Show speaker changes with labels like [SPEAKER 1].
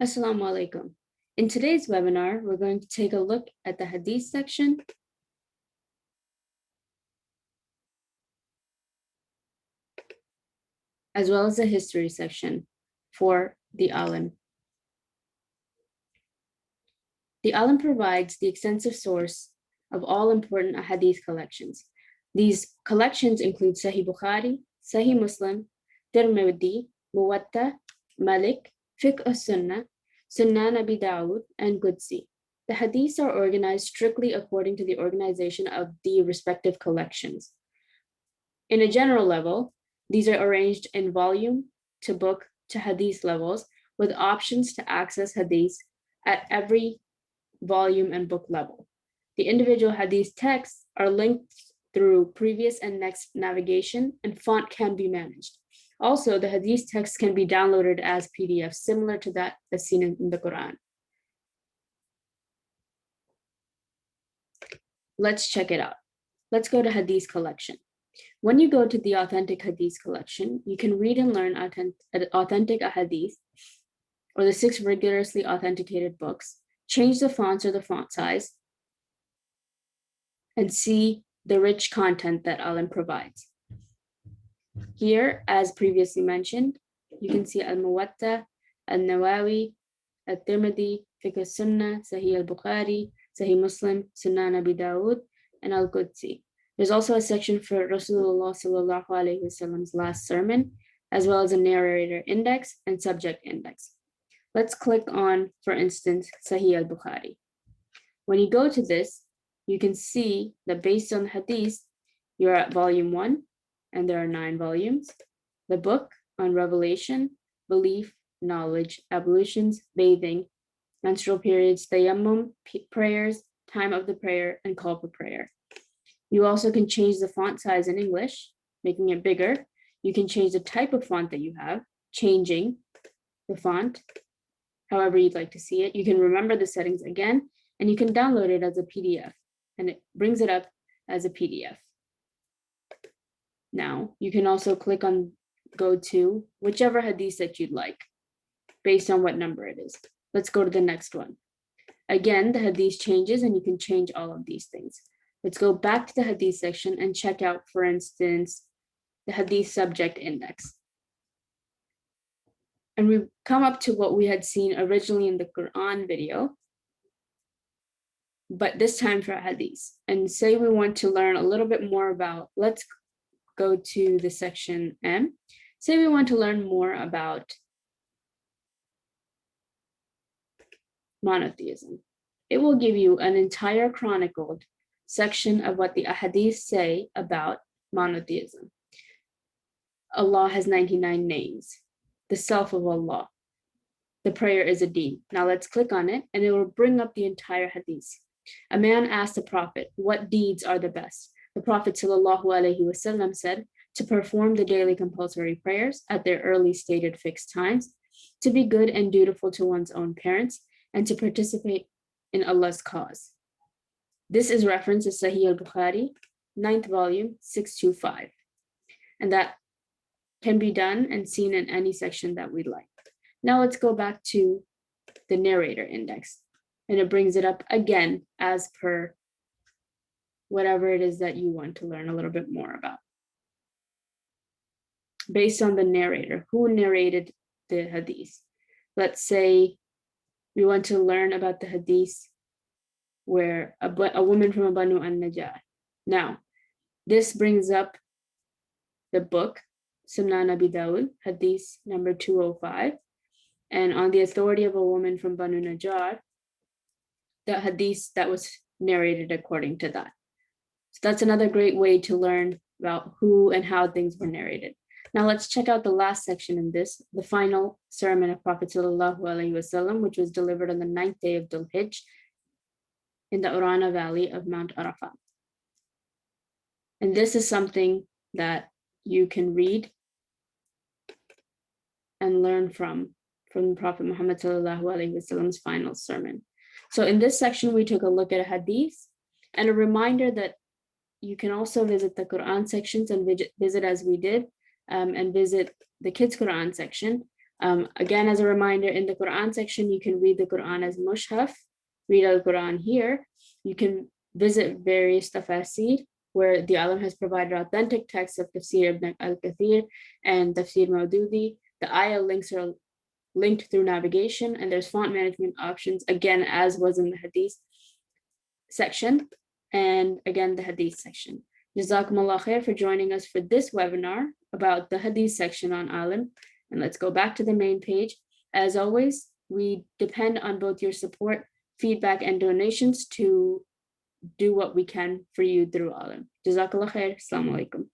[SPEAKER 1] Assalamu alaikum. In today's webinar, we're going to take a look at the Hadith section, as well as the history section for the alim. The alim provides the extensive source of all important Hadith collections. These collections include Sahih Bukhari, Sahih Muslim, Tirmidhi, Muwatta, Malik, Fiqh as-Sunnah, Sunan Abi Dawud, and Qudsi. The Hadiths are organized strictly according to the organization of the respective collections. In a general level, these are arranged in volume to book to Hadith levels, with options to access Hadiths at every volume and book level. The individual Hadith texts are linked through previous and next navigation, and font can be managed. Also, the Hadith text can be downloaded as PDF, similar to that as seen in the Quran. Let's check it out. Let's go to Hadith collection. When you go to the authentic Hadith collection, you can read and learn authentic Hadith, or the 6 rigorously authenticated books, change the fonts or the font size, and see the rich content that alim provides. Here, as previously mentioned, you can see Al-Muwatta, Al-Nawawi, Al-Tirmidhi, Fiqh as-Sunnah, Sahih al-Bukhari, Sahih Muslim, Sunan Abi Dawud, and Al-Qudsi. There's also a section for Rasulullah sallallahu alaihi wasallam's last sermon, as well as a narrator index and subject index. Let's click on, for instance, Sahih al-Bukhari. When you go to this, you can see that based on the Hadith, you're at volume 1, and there are 9 volumes. The book on revelation, belief, knowledge, ablutions, bathing, menstrual periods, tayammum, prayers, time of the prayer, and call for prayer. You also can change the font size in English, making it bigger. You can change the type of font that you have, changing the font however you'd like to see it. You can remember the settings again, and you can download it as a PDF, and it brings it up as a PDF. Now, you can also click on go to whichever Hadith that you'd like, based on what number it is. Let's go to the next one. Again, the Hadith changes, and you can change all of these things. Let's go back to the Hadith section and check out, for instance, the Hadith subject index. And we come up to what we had seen originally in the Quran video, but this time for Hadith. And say we want to learn a little bit more about, let's go to the section M. Say we want to learn more about monotheism. It will give you an entire chronicled section of what the Hadith say about monotheism. Allah has 99 names. The self of Allah. The prayer is a deen. Now let's click on it, and it will bring up the entire Hadith. A man asked the Prophet, what deeds are the best? The Prophet ﷺ said, to perform the daily compulsory prayers at their early stated fixed times, to be good and dutiful to one's own parents, and to participate in Allah's cause. This is referenced in Sahih al-Bukhari, 9th volume, 625. And that can be done and seen in any section that we'd like. Now let's go back to the narrator index, and it brings it up again as per whatever it is that you want to learn a little bit more about. Based on the narrator, who narrated the Hadith. Let's say we want to learn about the Hadith where a woman from a Banu an-Najjar. Now, this brings up the book, Sunan Abi Dawud, Hadith number 205, and on the authority of a woman from Banu Najjar, the Hadith that was narrated according to that. So that's another great way to learn about who and how things were narrated. Now let's check out the last section in this, the final sermon of Prophet ﷺ, which was delivered on the 9th day of Dhul Hijj in the Urana Valley of Mount Arafat. And this is something that you can read and learn from Prophet Muhammad ﷺ's final sermon. So in this section, we took a look at a Hadith and a reminder that you can also visit the Quran sections and visit as we did, and visit the Kids Quran section. Again, as a reminder, in the Quran section, you can read the Quran as mushaf, read al-Quran here. You can visit various tafasir, where the alim has provided authentic texts of Tafsir ibn al-Kathir and Tafsir Maududi. The ayah links are linked through navigation, and there's font management options, again, as was in the Hadith section, and again, the Hadith section. Jazakumullah khair for joining us for this webinar about the Hadith section on Alim. And let's go back to the main page. As always, we depend on both your support, feedback, and donations to do what we can for you through Alim. Jazakallah khair. Assalamu alaikum.